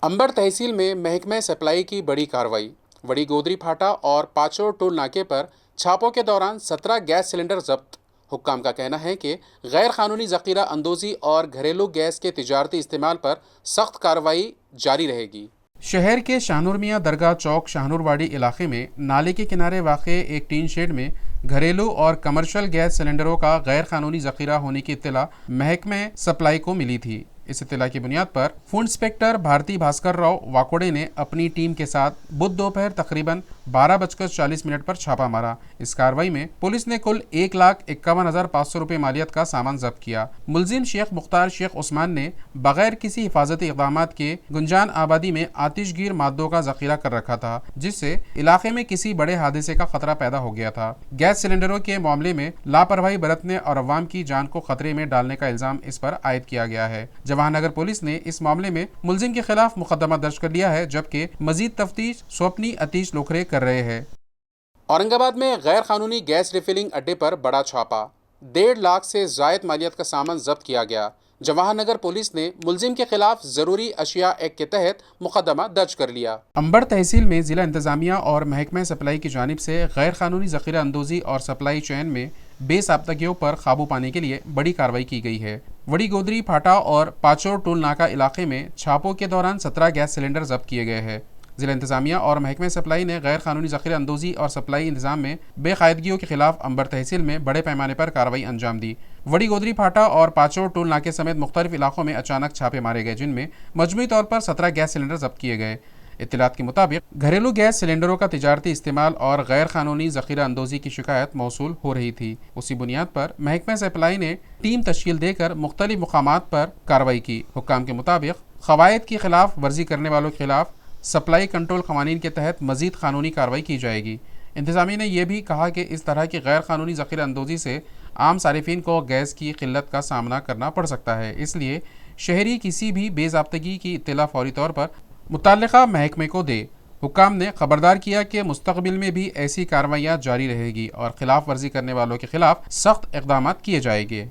अंबर तहसील में महकमा सप्लाई की बड़ी कार्रवाई। वड़ी गोदरी फाटा और पाचोर टोल नाके पर छापों के दौरान 17 गैस सिलेंडर जब्त। हुक्काम का कहना है कि गैर कानूनी ज़ख़ीरा अंदोज़ी और घरेलू गैस के तिजारती इस्तेमाल पर सख्त कार्रवाई जारी रहेगी। शहर के शाहनूर मियाँ दरगाह चौक शाहनूरवाड़ी इलाके में नाले के किनारे वाक़े एक टीन शेड में घरेलू और कमर्शियल गैस सिलेंडरों का गैर कानूनी ज़ख़ीरा होने की इत्तला महकमे सप्लाई को मिली थी। इस इत्तला की बुनियाद पर फूड इंस्पेक्टर भारती भास्कर राव वाकोड़े ने अपनी टीम के साथ बुध दोपहर तकरीबन 12:40 पर छापा मारा। इस कार्रवाई में पुलिस ने कुल 1,51,500 रुपये मालियत का सामान जब्त किया। मुलजिम शेख मुख्तार शेख उस्मान ने बगैर किसी हिफाजती इक़दामात के गुंजान आबादी में आतिशगीर मादों का ज़ख़ीरा कर रखा था, जिससे इलाके में किसी बड़े हादसे का खतरा पैदा हो गया था। गैस सिलेंडरों के मामले में लापरवाही बरतने और अवाम की जान को खतरे में डालने का इल्ज़ाम इस पर आयद किया गया है। जवाहरनगर पुलिस ने इस मामले में मुलजिम के खिलाफ मुकदमा दर्ज कर लिया है, जबकि मजीद तफ्तीश स्वप्नी अतीश लोखरे कर रहे हैं। औरंगाबाद में गैर कानूनी गैस रिफिलिंग अड्डे पर बड़ा छापा। 1.5 लाख से जायद मालियत का सामान जब्त किया गया। जवाहरनगर पुलिस ने मुलजिम के खिलाफ जरूरी अशिया एक्ट के तहत मुकदमा दर्ज कर लिया। अंबर तहसील में जिला इंतजामिया और महकमा सप्लाई की जानिब से गैर कानूनी ज़ख़ीरा अंदोज़ी और सप्लाई चैन में बेसाब्तगियों पर काबू पाने के लिए बड़ी कार्रवाई की गई है। वड़ी गोदरी फाटा और पाचोर टोल नाका इलाके में छापों के दौरान 17 गैस सिलेंडर जब्त किए गए हैं। जिला इंतजामिया और महकमा सप्लाई ने गैर कानूनी ज़ख़ीरा अंदोज़ी और सप्लाई इंतजाम में बेकायदगियों के खिलाफ अंबर तहसील में बड़े पैमाने पर कार्रवाई अंजाम दी। वड़ी गोदरी फाटा और पाचोर टोल नाके समेत मुख्तलिफ इलाकों में अचानक छापे मारे गए, जिनमें मजमूई तौर पर 17 गैस सिलेंडर जब्त किए गए। इत्तलात के मुताबिक घरेलू गैस सिलेंडरों का तिजारती इस्तेमाल और गैर कानूनी ज़ख़ीरा अंदोज़ी की शिकायत मौसूल हो रही थी। उसी बुनियाद पर महकमा सप्लाई ने टीम तश्कील देकर मुख्तलिफ मुकामात पर कार्रवाई की। हुक्काम के मुताबिक क़वायद की खिलाफ वर्जी करने वालों के खिलाफ सप्लाई कंट्रोल क़वानीन के तहत मज़ीद कानूनी कार्रवाई की जाएगी। इंतज़ामिया ने यह भी कहा कि इस तरह की गैर कानूनी ज़ख़ीरा अंदोज़ी से आम सारिफिन को गैस की किल्लत का सामना करना पड़ सकता है, इसलिए शहरी किसी भी बेज़ाब्तगी की इत्तला फौरी तौर पर मुताल्लिक़ा महकमे को दे। हुक्काम ने खबरदार किया कि मुस्तक़बिल में भी ऐसी कार्रवाइयाँ जारी रहेगी और खिलाफ वर्जी करने वालों के खिलाफ सख्त इक़दाम किए जाएंगे।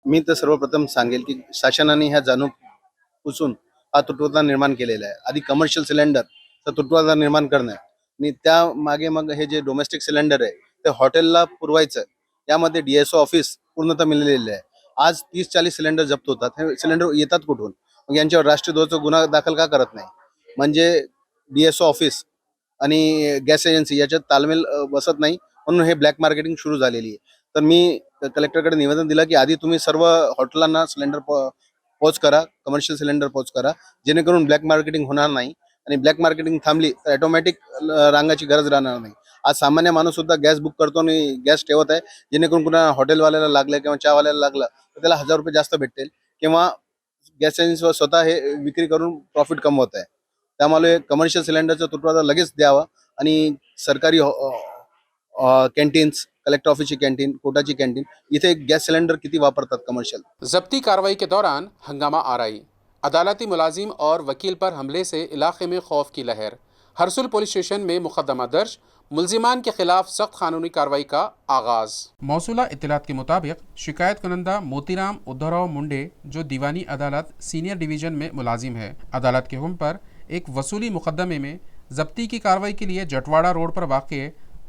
मी तर सर्वप्रथम सांगेल की शासनाने ह्या जाणून हा तुटवडा निर्माण केलेला आहे। आधी कमर्शियल सिलेंडरचा तुटवडा निर्माण करणं आणि त्या मागे मग हे जे डोमेस्टिक सिलेंडर आहे ते हॉटेलला पुरवायचं, यामध्ये DSO ऑफिस पूर्णतः मिळालेले आहे। आज 30-40 सिलेंडर जप्त होतात। हे सिलेंडर येतात कुठून? मग यांच्यावर राष्ट्रीय ध्वजाचा गुन्हा दाखल का करत नाही? म्हणजे DSO ऑफिस आणि गॅस एजन्सी याच्यात ताळमेळ बसत नाही, म्हणून हे ब्लॅक मार्केटिंग सुरू झालेली आहे। तर मी कलेक्टरकडे निवेदन दिलं की आधी तुम्ही सर्व हॉटेलांना सिलेंडर पोच करा, कमर्शियल सिलेंडर पोच करा, जेणेकरून ब्लॅक मार्केटिंग होणार नाही आणि ब्लॅक मार्केटिंग थांबली तर ऑटोमॅटिक रांगाची गरज राहणार नाही. आज सामान्य माणूस सुद्धा गॅस बुक करतो आणि गॅस ठेवत आहे, जेणेकरून कुणा हॉटेलवाल्याला लागलं किंवा चहावाल्याला लागलं तर त्याला 1000 रुपये जास्त भेटतील किंवा गॅस एजन्सी स्वतः हे विक्री करून प्रॉफिट कमवत आहे. त्यामुळे कमर्शियल सिलेंडरचा तुटवडा लगेच द्यावा आणि सरकारी कॅन्टीन्स, कलेक्टर ऑफिसची कॅन्टीन, कोटाची कॅन्टीन, इथे गैस सिलेंडर कितनी वापरतात कमर्शियल. जब्ती कार्रवाई के दौरान हंगामा आराई, अदालती मुलाजिम और वकील पर हमले से इलाके में खौफ की लहर. हरसुल पुलिस स्टेशन में मुकदमा दर्ज, मुलजिमान के खिलाफ सख्त कानूनी कार्रवाई का आगाज. मौसूला इत्तलात के मुताबिक शिकायत कुनंदा मोतीराम उद्धवराव मुंडे जो दीवानी अदालत सीनियर डिवीज़न में मुलाजिम है, अदालत के हुक्म पर एक वसूली मुकदमे में जब्ती की कार्रवाई के लिए जटवाड़ा रोड पर वाक़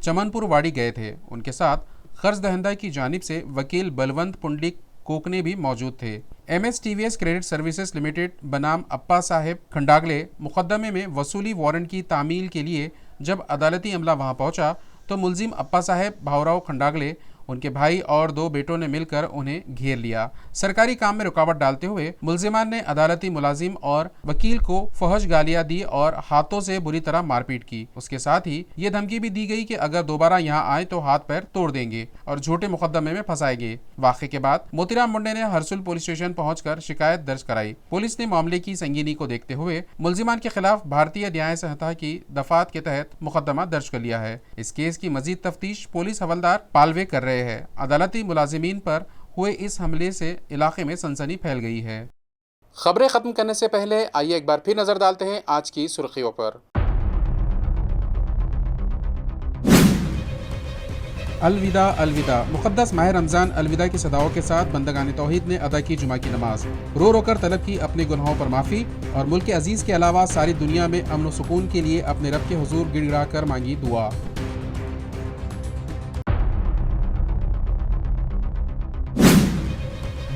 चमनपुर वाड़ी गए थे. उनके साथ कर्ज दहंदा की जानिब से वकील बलवंत पुंडलिक कोकने भी मौजूद थे. MS-TVS क्रेडिट सर्विसेज लिमिटेड बनाम अप्पा साहेब खंडागले मुकदमे में वसूली वारंट की तामील के लिए जब अदालती अमला वहां पहुंचा तो मुलजिम अप्पा साहेब भावराव खंडागले, उनके भाई और 2 बेटों ने मिलकर उन्हें घेर लिया. सरकारी काम में रुकावट डालते हुए मुलजिमान ने अदालती मुलाजिम और वकील को फहश गालियां दी और हाथों से बुरी तरह मारपीट की. उसके साथ ही ये धमकी भी दी गई कि अगर दोबारा यहाँ आए तो हाथ पैर तोड़ देंगे और झूठे मुकदमे में फंसाएंगे. वाक़े के बाद मोतीराम मुंडे ने हरसुल पुलिस स्टेशन पहुंचकर शिकायत दर्ज कराई. पुलिस ने मामले की संगीनी को देखते हुए मुलजिमान के खिलाफ भारतीय न्याय संहिता की दफात के तहत मुकदमा दर्ज कर लिया है. इस केस की मजीद तफ्तीश पुलिस हवलदार पालवे कर रहे हैं. अदालती मुलाजिमीन पर हुए इस हमले से इलाके में सनसनी फैल गई है. खबरें खत्म करने से पहले आइए एक बार फिर नजर डालते हैं आज की सुर्खियों पर. अलविदा अलविदा, मुक़द्दस माह रमज़ान अलविदा की सदाओं के साथ बंदगान तौहीद ने अदा की जुमा की नमाज. रो रो कर तलब की अपने गुनाहों पर माफ़ी और मुल्क अजीज़ के अलावा सारी दुनिया में अमन व सुकून के लिए अपने रब के हुजूर गिड़गिड़ा कर मांगी दुआ.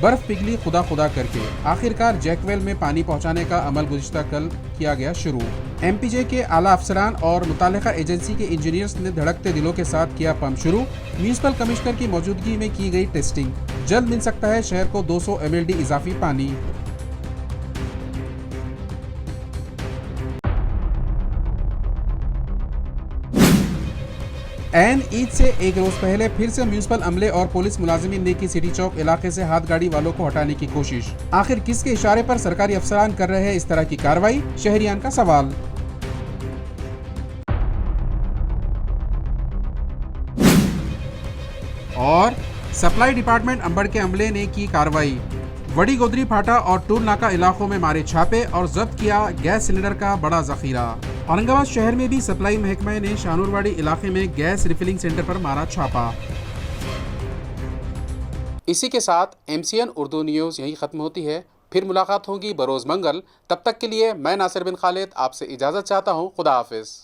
बर्फ पिघली खुदा खुदा करके, आखिरकार जैकवेल में पानी पहुंचाने का अमल गुज़िश्ता कल किया गया शुरू. MPJ के आला अफसरान और मुतालिका एजेंसी के इंजीनियर्स ने धड़कते दिलों के साथ किया पंप शुरू. म्यूनिसिपल कमिश्नर की मौजूदगी में की गई टेस्टिंग. जल्द मिल सकता है शहर को 200 MLD इजाफी पानी. ऐन ईद से एक रोज पहले फिर से म्यूनिसिपल अमले और पुलिस मुलाजिमीन ने की सिटी चौक इलाके से हाथ गाड़ी वालों को हटाने की कोशिश. आखिर किसके इशारे पर सरकारी अफसरान कर रहे हैं इस तरह की कार्रवाई, शहरियान का सवाल. और सप्लाई डिपार्टमेंट अंबड़ के अमले ने की कार्रवाई. वड़ी गोदरी फाटा और टूल नाका इलाकों में मारे छापे और जब्त किया गैस सिलेंडर का बड़ा जखीरा. औरंगाबाद शहर में भी सप्लाई महकमे ने शानूरवाड़ी इलाके में गैस रिफिलिंग सेंटर पर मारा छापा. इसी के साथ MCN उर्दू न्यूज़ यहीं ख़त्म होती है. फिर मुलाकात होगी बरोज़ मंगल. तब तक के लिए मैं नासिर बिन खालिद आपसे इजाज़त चाहता हूँ. खुदा हाफिज़.